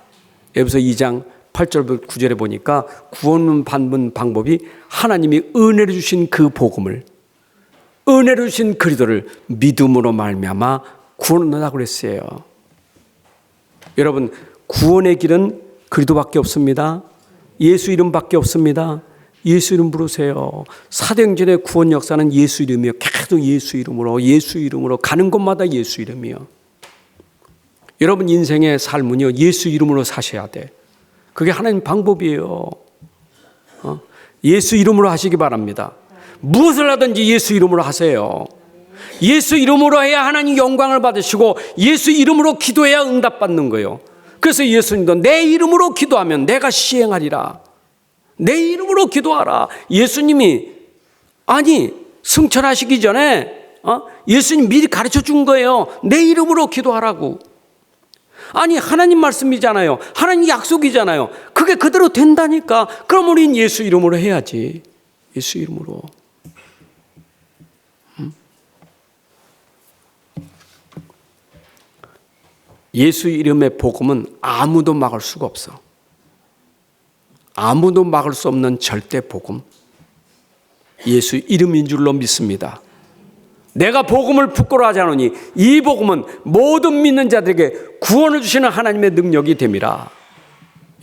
Speaker 1: 에베소 2장 8절부터 9절에 보니까 구원 받는 방법이 하나님이 은혜로 주신 그 복음을, 은혜로 주신 그리스도를 믿음으로 말미암아 구원한다고 그랬어요. 여러분, 구원의 길은 그리스도밖에 없습니다. 예수 이름밖에 없습니다. 예수 이름 부르세요. 사도행전의 구원 역사는 예수 이름이요. 계속 예수 이름으로 가는 곳마다 예수 이름이요. 여러분 인생의 삶은요, 예수 이름으로 사셔야 돼. 그게 하나님 방법이에요. 예수 이름으로 하시기 바랍니다. 무엇을 하든지 예수 이름으로 하세요. 예수 이름으로 해야 하나님 영광을 받으시고 예수 이름으로 기도해야 응답받는 거예요. 그래서 예수님도 내 이름으로 기도하면 내가 시행하리라. 내 이름으로 기도하라. 예수님이 승천하시기 전에 예수님 미리 가르쳐 준 거예요. 내 이름으로 기도하라고. 하나님 말씀이잖아요. 하나님 약속이잖아요. 그게 그대로 된다니까. 그럼 우린 예수 이름으로 해야지. 예수 이름으로. 예수 이름의 복음은 아무도 막을 수가 없어. 아무도 막을 수 없는 절대 복음. 예수 이름인 줄로 믿습니다. 내가 복음을 부끄러워하지 않으니 이 복음은 모든 믿는 자들에게 구원을 주시는 하나님의 능력이 됨이라.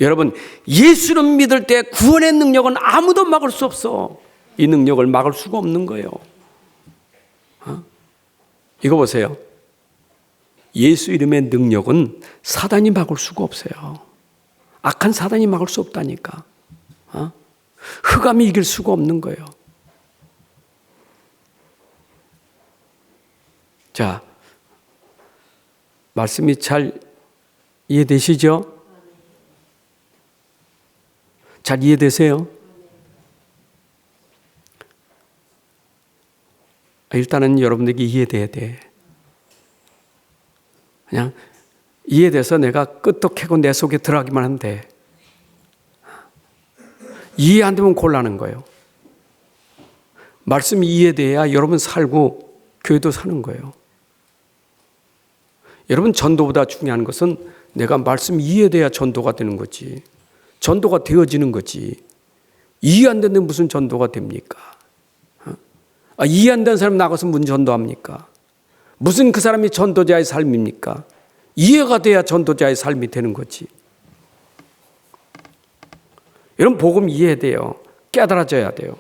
Speaker 1: 여러분, 예수를 믿을 때 구원의 능력은 아무도 막을 수 없어. 이 능력을 막을 수가 없는 거예요. 이거 보세요. 예수 이름의 능력은 사단이 막을 수가 없어요. 악한 사단이 막을 수 없다니까. 흑암이 이길 수가 없는 거예요. 자, 말씀이 잘 이해되시죠? 잘 이해되세요? 일단은 여러분들에게 이해돼야 돼. 그냥 이해돼서 내가 끄떡 캐고 내 속에 들어가기만 하면 돼. 이해 안 되면 곤란한 거예요. 말씀이 이해돼야 여러분 살고 교회도 사는 거예요. 여러분, 전도보다 중요한 것은 내가 말씀이 이해돼야 전도가 되는 거지. 전도가 되어지는 거지. 이해 안 되는데 무슨 전도가 됩니까? 이해 안 되는 사람 나가서 무슨 전도합니까? 무슨 그 사람이 전도자의 삶입니까? 이해가 돼야 전도자의 삶이 되는 거지. 여러분, 복음 이해돼요. 깨달아져야 돼요.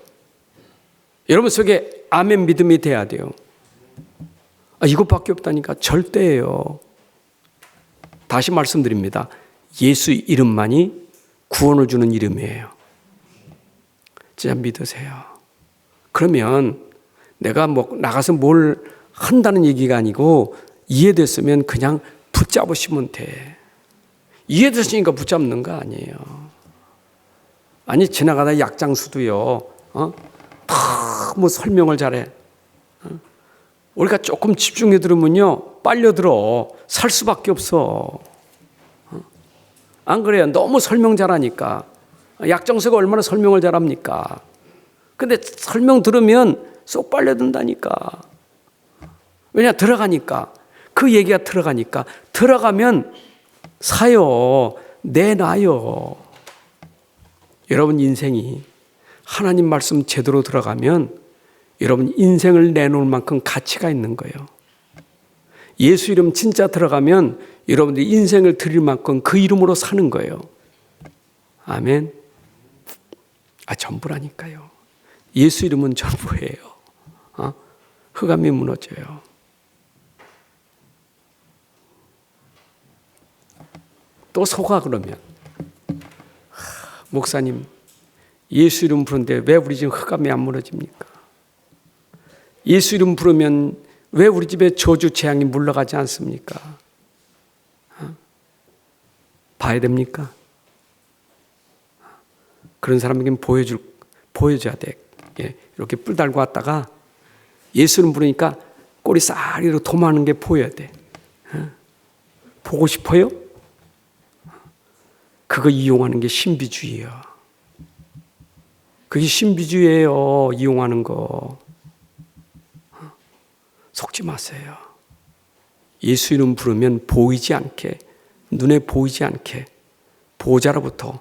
Speaker 1: 여러분 속에 아멘 믿음이 돼야 돼요. 이것밖에 없다니까. 절대예요. 다시 말씀드립니다. 예수 이름만이 구원을 주는 이름이에요. 진짜 믿으세요. 그러면 내가 나가서 뭘 한다는 얘기가 아니고 이해됐으면 그냥 붙잡으시면 돼. 이해됐으니까 붙잡는 거 아니에요. 지나가다 약장수도요. 다 설명을 잘해. 우리가 조금 집중해 들으면요, 빨려 들어. 살 수밖에 없어. 안 그래요? 너무 설명 잘하니까. 약정수가 얼마나 설명을 잘합니까? 근데 설명 들으면 쏙 빨려든다니까. 왜냐? 들어가니까. 그 얘기가 들어가니까. 들어가면 사요. 내놔요. 여러분 인생이 하나님 말씀 제대로 들어가면 여러분 인생을 내놓을 만큼 가치가 있는 거예요. 예수 이름 진짜 들어가면 여러분들이 인생을 드릴 만큼 그 이름으로 사는 거예요. 아멘. 전부라니까요. 예수 이름은 전부예요. 흑암이 무너져요. 또 속아 그러면. 목사님, 예수 이름 부르는데 왜 우리 집 흑암이 안 무너집니까? 예수 이름 부르면 왜 우리 집에 저주 재앙이 물러가지 않습니까? 봐야 됩니까? 그런 사람에게는 보여줘야 돼. 예, 이렇게 뿔 달고 왔다가 예수 이름 부르니까 꼬리 싸리로 도망하는 게 보여야 돼. 보고 싶어요? 그거 이용하는 게 신비주의예요. 그게 신비주의예요. 이용하는 거. 속지 마세요. 예수 이름 부르면 보이지 않게, 눈에 보이지 않게 보좌로부터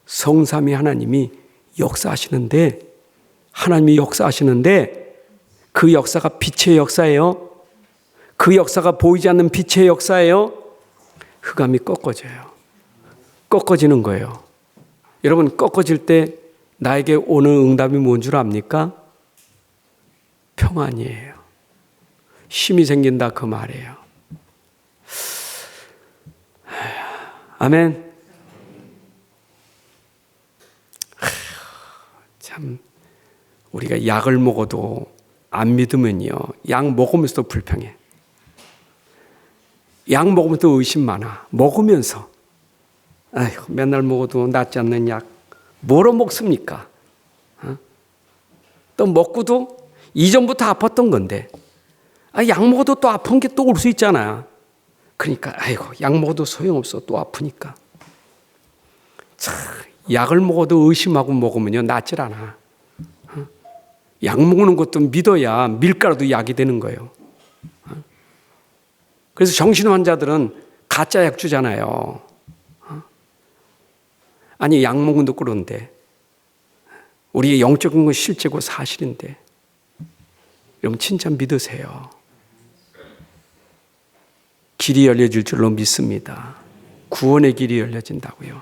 Speaker 1: 성삼위 하나님이 역사하시는데, 하나님이 역사하시는데 그 역사가 빛의 역사예요. 그 역사가 보이지 않는 빛의 역사예요. 흑암이 꺾어져요. 꺾어지는 거예요. 여러분, 꺾어질 때 나에게 오는 응답이 뭔 줄 압니까? 평안이에요. 힘이 생긴다 그 말이에요. 아멘. 참, 우리가 약을 먹어도 안 믿으면요, 약 먹으면서도 불평해. 약 먹으면서 의심 많아. 먹으면서 아휴, 맨날 먹어도 낫지 않는 약 뭐로 먹습니까? 또 먹고도 이전부터 아팠던 건데, 약 먹어도 또 아픈 게 또 올 수 있잖아. 그러니까 아이고, 약 먹어도 소용없어, 또 아프니까. 참, 약을 먹어도 의심하고 먹으면요, 낫질 않아. 약 먹는 것도 믿어야 밀가루도 약이 되는 거예요. 그래서 정신 환자들은 가짜 약 주잖아요. 아니, 약 먹은 도 그런데 우리의 영적인 건 실제고 사실인데, 여러분 진짜 믿으세요. 길이 열려질 줄로 믿습니다. 구원의 길이 열려진다고요.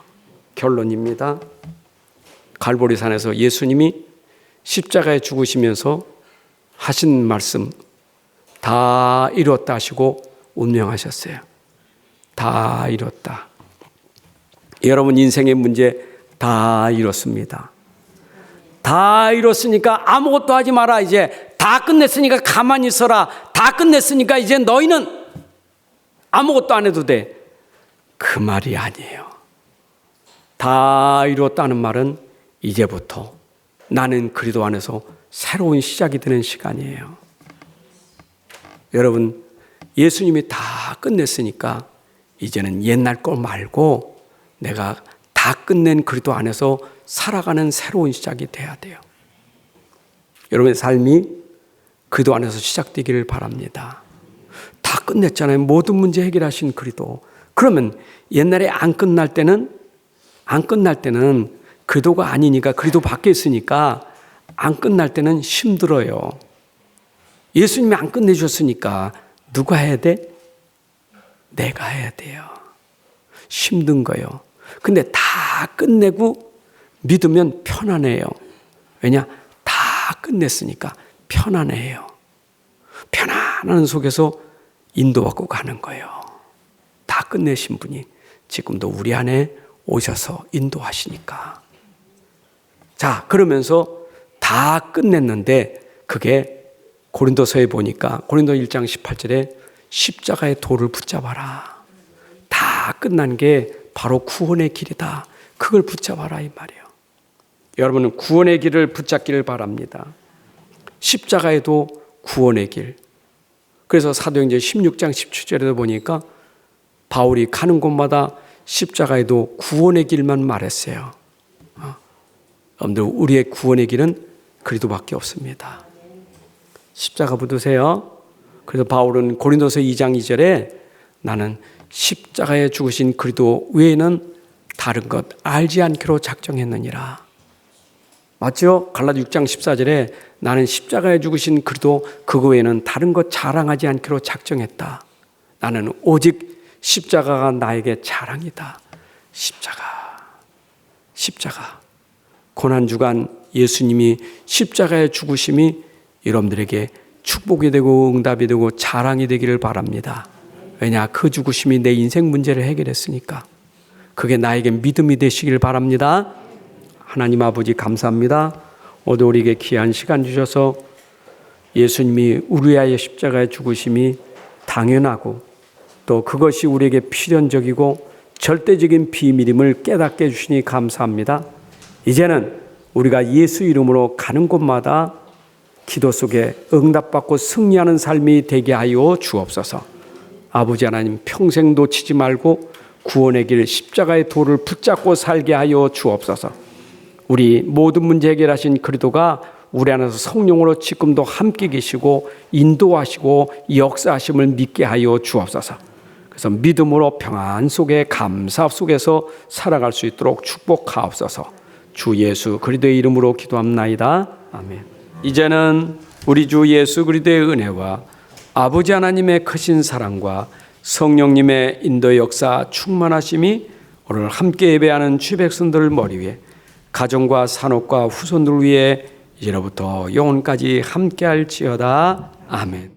Speaker 1: 결론입니다. 갈보리산에서 예수님이 십자가에 죽으시면서 하신 말씀, 다 이뤘다 하시고 운명하셨어요. 다 이뤘다. 여러분 인생의 문제 다 이뤘습니다. 다 이뤘으니까 아무것도 하지 마라. 이제 다 끝냈으니까 가만히 있어라. 다 끝냈으니까 이제 너희는 아무것도 안 해도 돼. 그 말이 아니에요. 다 이뤘다는 말은 이제부터 나는 그리스도 안에서 새로운 시작이 되는 시간이에요. 여러분, 예수님이 다 끝냈으니까 이제는 옛날 거 말고 내가 다 끝낸 그리스도 안에서 살아가는 새로운 시작이 돼야 돼요. 여러분의 삶이 그리스도 안에서 시작되기를 바랍니다. 다 끝냈잖아요. 모든 문제 해결하신 그리스도. 그러면 옛날에 안 끝날 때는 그리스도가 아니니까, 그리스도 밖에 있으니까 안 끝날 때는 힘들어요. 예수님이 안 끝내주셨으니까 누가 해야 돼? 내가 해야 돼요. 힘든 거예요. 근데 다 끝내고 믿으면 편안해요. 왜냐? 다 끝냈으니까 편안해요. 편안한 속에서 인도받고 가는 거예요. 다 끝내신 분이 지금도 우리 안에 오셔서 인도하시니까. 자, 그러면서 다 끝냈는데 그게 고린도서에 보니까 고린도 1장 18절에 십자가의 도를 붙잡아라. 다 끝난 게 바로 구원의 길이다. 그걸 붙잡아라 이 말이에요. 여러분은 구원의 길을 붙잡기를 바랍니다. 십자가에도 구원의 길. 그래서 사도행전 16장 17절에도 보니까 바울이 가는 곳마다 십자가에도 구원의 길만 말했어요. 여러분들, 우리의 구원의 길은 그리스도밖에 없습니다. 십자가 붙으세요. 그래서 바울은 고린도서 2장 2절에 나는 십자가에 죽으신 그리스도 외에는 다른 것 알지 않기로 작정했느니라. 맞죠? 갈라디 6장 14절에 나는 십자가에 죽으신 그리스도 그거 외에는 다른 것 자랑하지 않기로 작정했다. 나는 오직 십자가가 나에게 자랑이다. 십자가. 고난주간 예수님이 십자가의 죽으심이 여러분들에게 축복이 되고 응답이 되고 자랑이 되기를 바랍니다. 왜냐? 그 죽으심이 내 인생 문제를 해결했으니까. 그게 나에게 믿음이 되시길 바랍니다. 하나님 아버지 감사합니다. 오늘 우리에게 귀한 시간 주셔서 예수님이 우리 위하여 십자가에 죽으심이 당연하고 또 그것이 우리에게 필연적이고 절대적인 비밀임을 깨닫게 해주시니 감사합니다. 이제는 우리가 예수 이름으로 가는 곳마다 기도 속에 응답받고 승리하는 삶이 되게 하여 주옵소서. 아버지 하나님, 평생 놓치지 말고 구원의 길 십자가의 도를 붙잡고 살게 하여 주옵소서. 우리 모든 문제 해결하신 그리스도가 우리 안에서 성령으로 지금도 함께 계시고 인도하시고 역사하심을 믿게 하여 주옵소서. 그래서 믿음으로 평안 속에 감사 속에서 살아갈 수 있도록 축복하옵소서. 주 예수 그리스도의 이름으로 기도합나이다. 아멘. 이제는 우리 주 예수 그리스도의 은혜와 아버지 하나님의 크신 사랑과 성령님의 인도 역사 충만하심이 오늘 함께 예배하는 주 백성들 머리 위에 가정과 산업과 후손들 위에 이제로부터 영원까지 함께할지어다. 아멘.